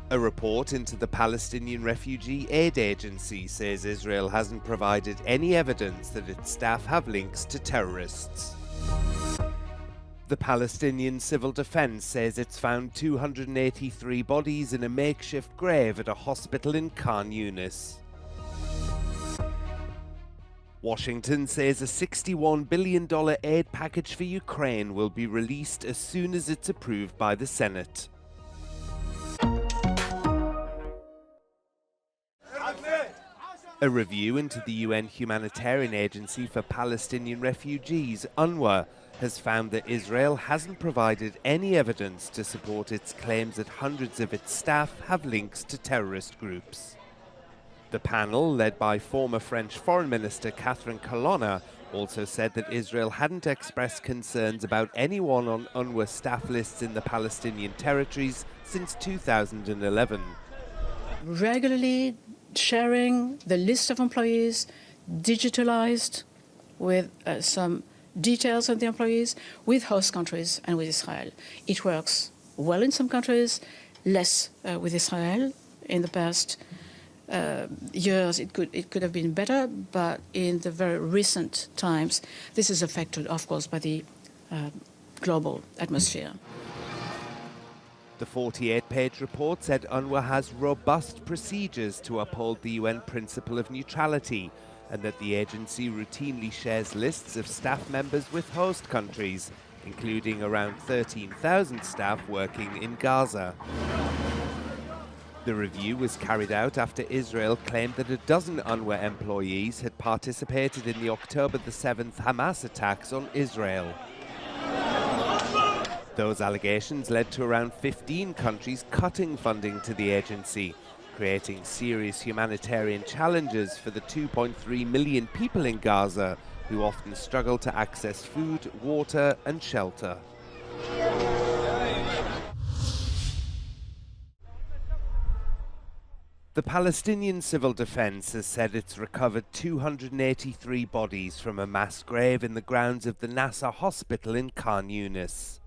A report into the Palestinian Refugee Aid Agency says Israel hasn't provided any evidence that its staff have links to terrorists. The Palestinian Civil Defense says it's found 283 bodies in a makeshift grave at a hospital in Khan Yunis. Washington says a $61 billion aid package for Ukraine will be released as soon as it's approved by the Senate. A review into the UN Humanitarian Agency for Palestinian Refugees, UNRWA, has found that Israel hasn't provided any evidence to support its claims that hundreds of its staff have links to terrorist groups. The panel, led by former French Foreign Minister Catherine Colonna, also said that Israel hadn't expressed concerns about anyone on UNRWA staff lists in the Palestinian territories since 2011. Regularly sharing the list of employees, digitalized with some details of the employees, with host countries and with Israel. It works well in some countries, less with Israel. In the past years it could have been better, but in the very recent times this is affected, of course, by the global atmosphere. The 48-page report said UNRWA has robust procedures to uphold the UN principle of neutrality, and that the agency routinely shares lists of staff members with host countries, including around 13,000 staff working in Gaza. The review was carried out after Israel claimed that a dozen UNRWA employees had participated in the October the 7th Hamas attacks on Israel. Those allegations led to around 15 countries cutting funding to the agency, creating serious humanitarian challenges for the 2.3 million people in Gaza who often struggle to access food, water and shelter. The Palestinian Civil Defense has said it's recovered 283 bodies from a mass grave in the grounds of the Nasser hospital in Khan Yunis.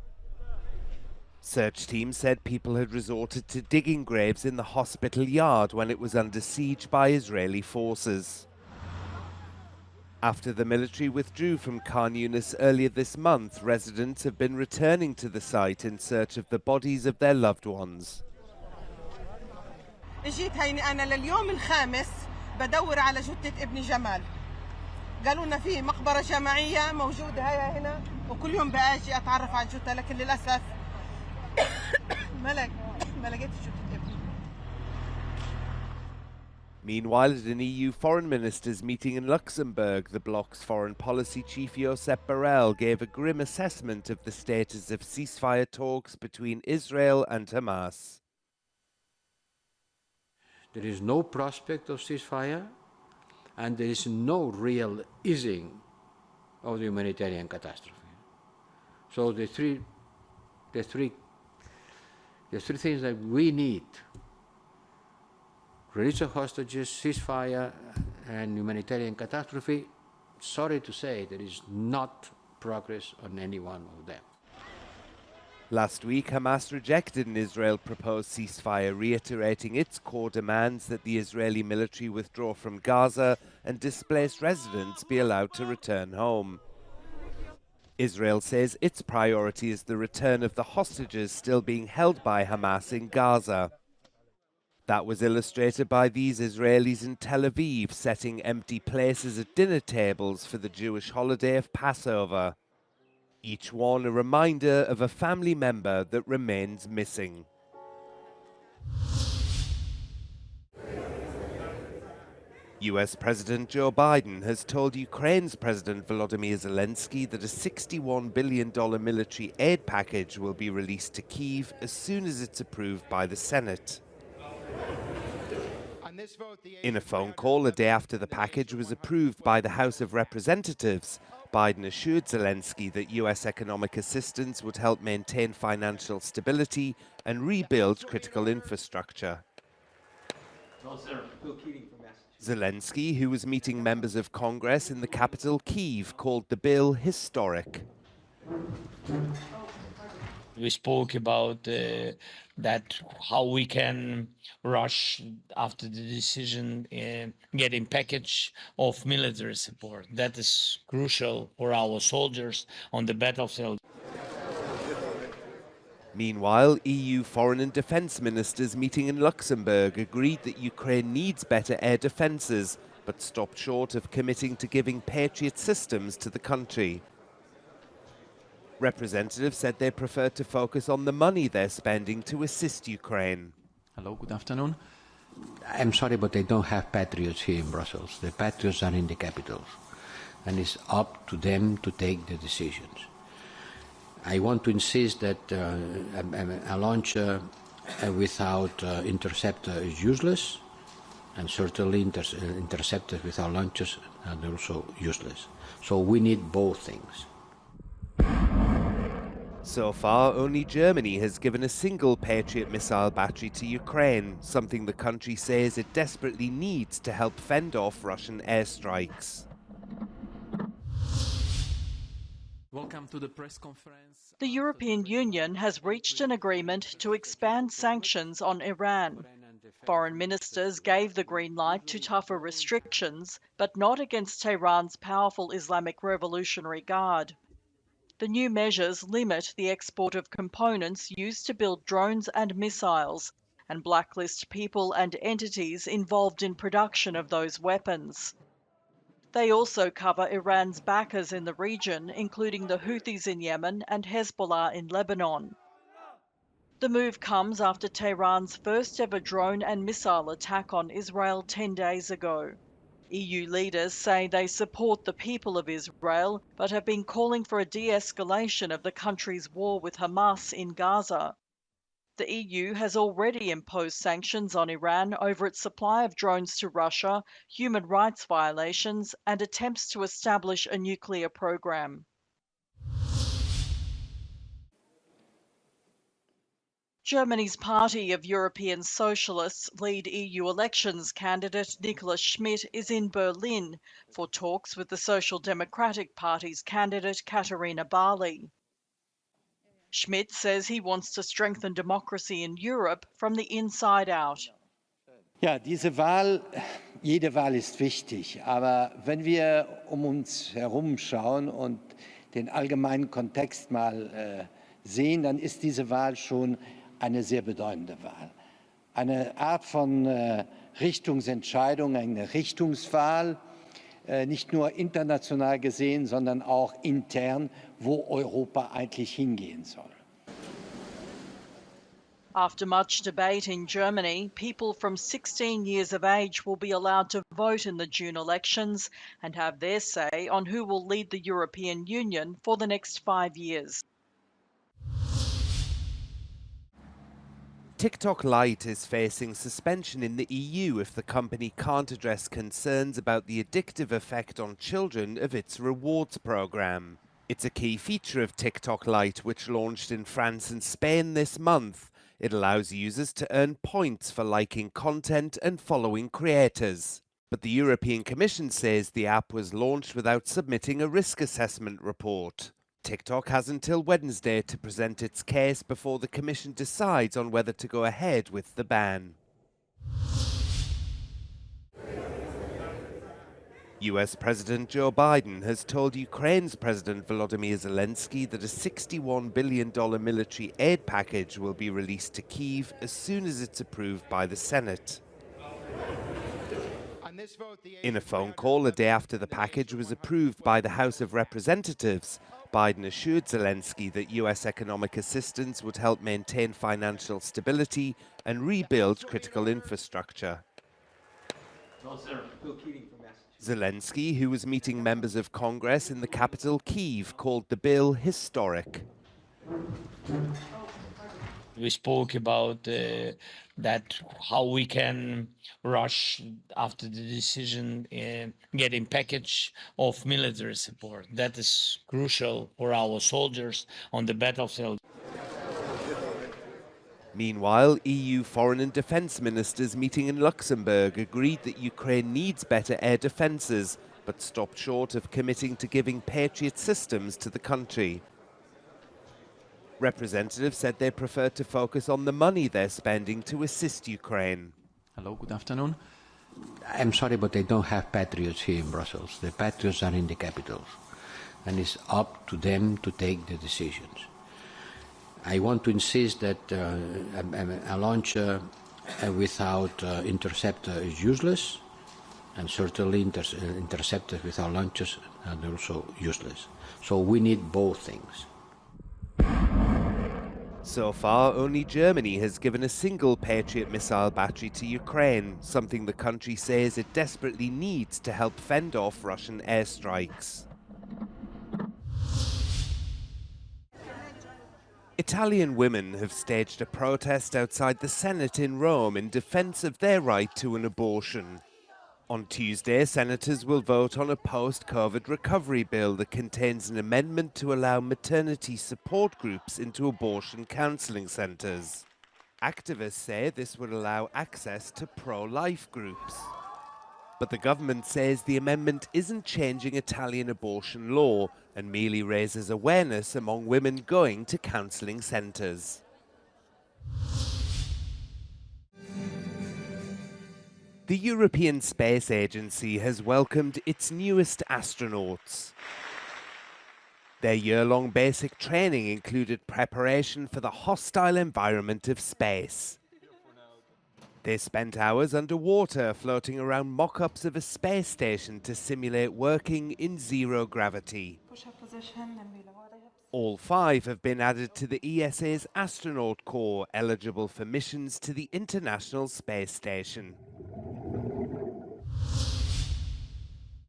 Search teams said people had resorted to digging graves in the hospital yard when it was under siege by Israeli forces. After the military withdrew from Khan Yunis earlier this month, residents have been returning to the site in search of the bodies of their loved ones. اجيت هيني أنا لليوم الخامس بدور على جثة ابني جمال. قالوا لنا في مقبرة جماعية موجودة هيا هنا وكل يوم باجي أتعرف على الجثة لكن للأسف ما لقيت جثة ابني. Meanwhile, at an EU foreign ministers meeting in Luxembourg, the bloc's foreign policy chief Josep Borrell gave a grim assessment of the status of ceasefire talks between Israel and Hamas. There is no prospect of ceasefire, and there is no real easing of the humanitarian catastrophe. So the three things that we need: release of hostages, ceasefire, and humanitarian catastrophe. Sorry to say, there is not progress on any one of them. Last week, Hamas rejected an Israel-proposed ceasefire, reiterating its core demands that the Israeli military withdraw from Gaza and displaced residents be allowed to return home. Israel says its priority is the return of the hostages still being held by Hamas in Gaza. That was illustrated by these Israelis in Tel Aviv setting empty places at dinner tables for the Jewish holiday of Passover. Each one a reminder of a family member that remains missing. US President Joe Biden has told Ukraine's President Volodymyr Zelensky that a $61 billion military aid package will be released to Kyiv as soon as it's approved by the Senate. In a phone call a day after the package was approved by the House of Representatives, Biden assured Zelensky that US economic assistance would help maintain financial stability and rebuild critical infrastructure. Zelensky, who was meeting members of Congress in the capital Kyiv, called the bill historic. We spoke about that how we can rush after the decision getting package of military support. That is crucial for our soldiers on the battlefield. Meanwhile, EU foreign and defence ministers meeting in Luxembourg agreed that Ukraine needs better air defences, but stopped short of committing to giving Patriot systems to the country. Representatives said they prefer to focus on the money they're spending to assist Ukraine. Hello, good afternoon. I'm sorry, but they don't have patriots here in Brussels. The patriots are in the capitals, and it's up to them to take the decisions. I want to insist that a launcher without interceptor is useless, and certainly interceptors without launchers are also useless. So we need both things. So far, only Germany has given a single Patriot missile battery to Ukraine, something the country says it desperately needs to help fend off Russian airstrikes. Welcome to the press conference. The European Union has reached an agreement to expand sanctions on Iran. Foreign ministers gave the green light to tougher restrictions, but not against Tehran's powerful Islamic Revolutionary Guard. The new measures limit the export of components used to build drones and missiles, and blacklist people and entities involved in production of those weapons. They also cover Iran's backers in the region, including the Houthis in Yemen and Hezbollah in Lebanon. The move comes after Tehran's first ever drone and missile attack on Israel 10 days ago. EU leaders say they support the people of Israel, but have been calling for a de-escalation of the country's war with Hamas in Gaza. The EU has already imposed sanctions on Iran over its supply of drones to Russia, human rights violations, and attempts to establish a nuclear program. Germany's Party of European Socialists lead EU elections candidate Nicolas Schmidt is in Berlin for talks with the Social Democratic Party's candidate Katharina Barley. Schmidt says he wants to strengthen democracy in Europe from the inside out. Ja, diese Wahl, jede Wahl ist wichtig, aber wenn wir uns herum schauen und den allgemeinen Kontext mal sehen, dann ist diese Wahl schon eine sehr bedeutende Wahl. Eine Art von Richtungsentscheidung, eine Richtungswahl, nicht nur international gesehen, sondern auch intern, wo Europa eigentlich hingehen soll. After much debate in Germany, people from 16 years of age will be allowed to vote in the June elections and have their say on who will lead the European Union for the next 5 years. TikTok Lite is facing suspension in the EU if the company can't address concerns about the addictive effect on children of its rewards program. It's a key feature of TikTok Lite, which launched in France and Spain this month. It allows users to earn points for liking content and following creators. But the European Commission says the app was launched without submitting a risk assessment report. TikTok has until Wednesday to present its case before the Commission decides on whether to go ahead with the ban. US President Joe Biden has told Ukraine's President Volodymyr Zelensky that a $61 billion military aid package will be released to Kyiv as soon as it's approved by the Senate. In a phone call a day after the package was approved by the House of Representatives, Biden assured Zelensky that US economic assistance would help maintain financial stability and rebuild critical infrastructure. Zelensky, who was meeting members of Congress in the capital Kyiv, called the bill historic. We spoke about that how we can rush after the decision getting package of military support. That is crucial for our soldiers on the battlefield. Meanwhile, EU foreign and defence ministers meeting in Luxembourg agreed that Ukraine needs better air defences, but stopped short of committing to giving Patriot systems to the country. Representatives said they prefer to focus on the money they're spending to assist Ukraine. Hello, good afternoon. I'm sorry, but they don't have patriots here in Brussels. The patriots are in the capitals. And it's up to them to take the decisions. I want to insist that a launcher without interceptor is useless, and certainly interceptors without launchers are also useless. So we need both things. So far, only Germany has given a single Patriot missile battery to Ukraine, something the country says it desperately needs to help fend off Russian airstrikes. Italian women have staged a protest outside the Senate in Rome in defense of their right to an abortion. On Tuesday, senators will vote on a post-COVID recovery bill that contains an amendment to allow maternity support groups into abortion counselling centres. Activists say this would allow access to pro-life groups. But the government says the amendment isn't changing Italian abortion law and merely raises awareness among women going to counselling centres. The European Space Agency has welcomed its newest astronauts. Their year-long basic training included preparation for the hostile environment of space. They spent hours underwater floating around mock-ups of a space station to simulate working in zero gravity. All 5 have been added to the ESA's astronaut corps, eligible for missions to the International Space Station.